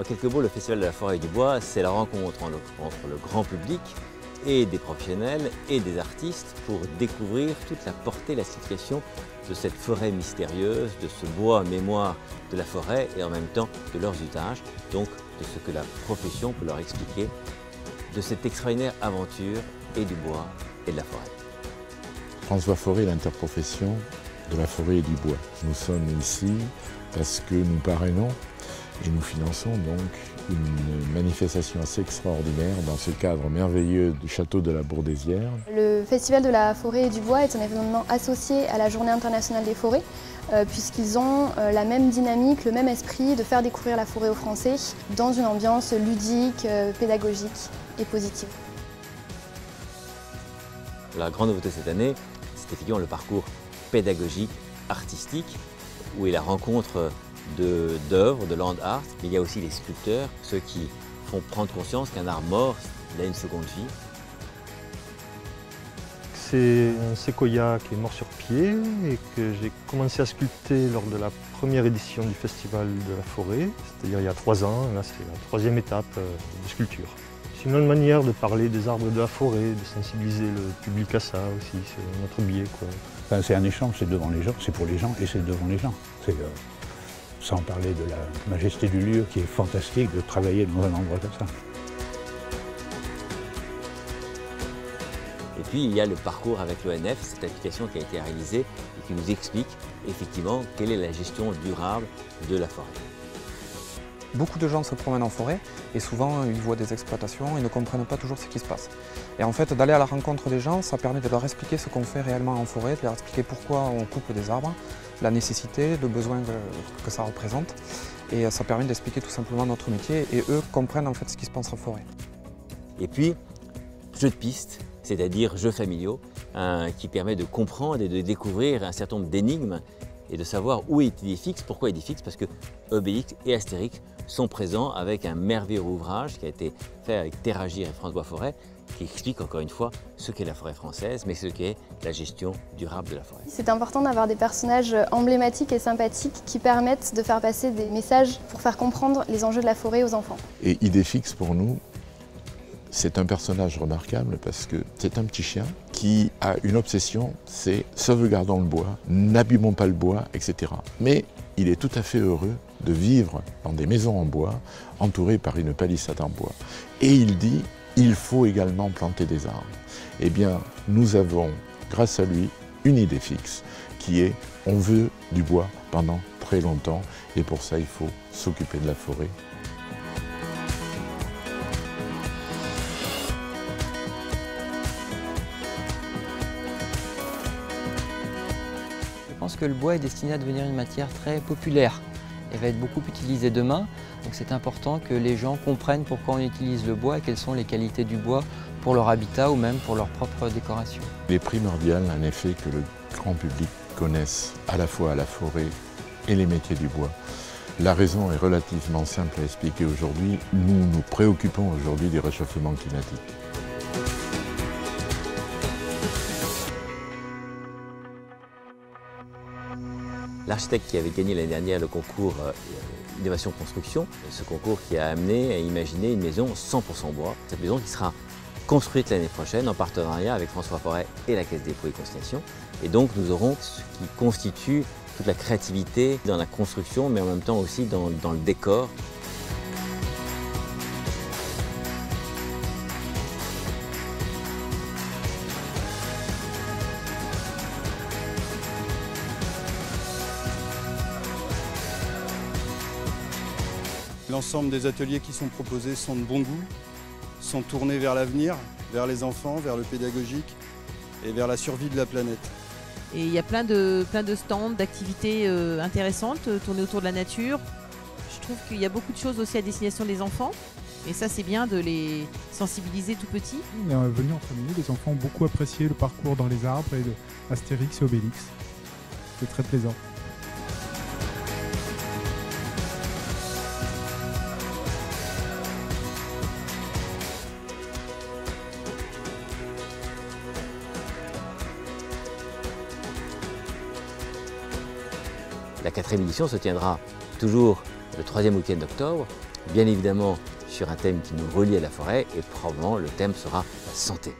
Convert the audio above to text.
En quelques mots, le Festival de la forêt et du bois, c'est la rencontre entre le grand public et des professionnels et des artistes pour découvrir toute la portée, la signification de cette forêt mystérieuse, de ce bois mémoire de la forêt et en même temps de leurs usages, donc de ce que la profession peut leur expliquer de cette extraordinaire aventure et du bois et de la forêt. François Forêt est l'interprofession de la forêt et du bois. Nous sommes ici parce que nous parrainons et nous finançons donc une manifestation assez extraordinaire dans ce cadre merveilleux du château de la Bourdesière. Le Festival de la forêt et du bois est un événement associé à la Journée internationale des forêts puisqu'ils ont la même dynamique, le même esprit de faire découvrir la forêt aux Français dans une ambiance ludique, pédagogique et positive. La grande nouveauté cette année, c'est effectivement le parcours pédagogique, artistique, où est la rencontre d'œuvres, de land art. Mais il y a aussi les sculpteurs, ceux qui font prendre conscience qu'un art mort, il a une seconde vie. C'est un séquoia qui est mort sur pied et que j'ai commencé à sculpter lors de la première édition du Festival de la forêt, c'est-à-dire il y a 3 ans. Là, c'est la 3e étape de sculpture. C'est une autre manière de parler des arbres de la forêt, de sensibiliser le public à ça aussi, c'est notre biais, quoi. Enfin, c'est un échange, c'est devant les gens, c'est pour les gens et c'est devant les gens. Sans parler de la majesté du lieu qui est fantastique de travailler dans un endroit comme ça. Et puis il y a le parcours avec l'ONF, cette application qui a été réalisée et qui nous explique effectivement quelle est la gestion durable de la forêt. Beaucoup de gens se promènent en forêt et souvent ils voient des exploitations et ne comprennent pas toujours ce qui se passe. Et en fait, d'aller à la rencontre des gens, ça permet de leur expliquer ce qu'on fait réellement en forêt, de leur expliquer pourquoi on coupe des arbres, la nécessité, le besoin que ça représente. Et ça permet d'expliquer tout simplement notre métier et eux comprennent en fait ce qui se passe en forêt. Et puis, jeu de piste, c'est-à-dire jeux familiaux, qui permet de comprendre et de découvrir un certain nombre d'énigmes et de savoir où est Idéfix, pourquoi Idéfix, parce que Obélix et Astérix sont présents avec un merveilleux ouvrage qui a été fait avec Terragir et François Forêt, qui explique encore une fois ce qu'est la forêt française, mais ce qu'est la gestion durable de la forêt. C'est important d'avoir des personnages emblématiques et sympathiques qui permettent de faire passer des messages pour faire comprendre les enjeux de la forêt aux enfants. Et Idéfix, pour nous, c'est un personnage remarquable parce que c'est un petit chien qui a une obsession, c'est sauvegardons le bois, n'abîmons pas le bois, etc. Mais il est tout à fait heureux de vivre dans des maisons en bois, entourées par une palissade en bois. Et il dit, il faut également planter des arbres. Eh bien, nous avons, grâce à lui, une idée fixe qui est, on veut du bois pendant très longtemps et pour ça, il faut s'occuper de la forêt. Je pense que le bois est destiné à devenir une matière très populaire et va être beaucoup utilisé demain. Donc c'est important que les gens comprennent pourquoi on utilise le bois et quelles sont les qualités du bois pour leur habitat ou même pour leur propre décoration. Il est primordial en effet que le grand public connaisse à la fois la forêt et les métiers du bois. La raison est relativement simple à expliquer aujourd'hui. Nous nous préoccupons aujourd'hui du réchauffement climatique. L'architecte qui avait gagné l'année dernière le concours Innovation Construction, ce concours qui a amené à imaginer une maison 100% bois. Cette maison qui sera construite l'année prochaine en partenariat avec François Forêt et la Caisse des dépôts et consignations. Et donc nous aurons ce qui constitue toute la créativité dans la construction, mais en même temps aussi dans le décor. L'ensemble des ateliers qui sont proposés sont de bon goût, sont tournés vers l'avenir, vers les enfants, vers le pédagogique et vers la survie de la planète. Et il y a plein de stands, d'activités intéressantes tournées autour de la nature. Je trouve qu'il y a beaucoup de choses aussi à destination des enfants. Et ça, c'est bien de les sensibiliser tout petits. On est venu en famille, les enfants ont beaucoup apprécié le parcours dans les arbres et Astérix et Obélix. C'est très plaisant. La 4e édition se tiendra toujours le 3e week-end d'octobre bien évidemment sur un thème qui nous relie à la forêt et probablement le thème sera la santé.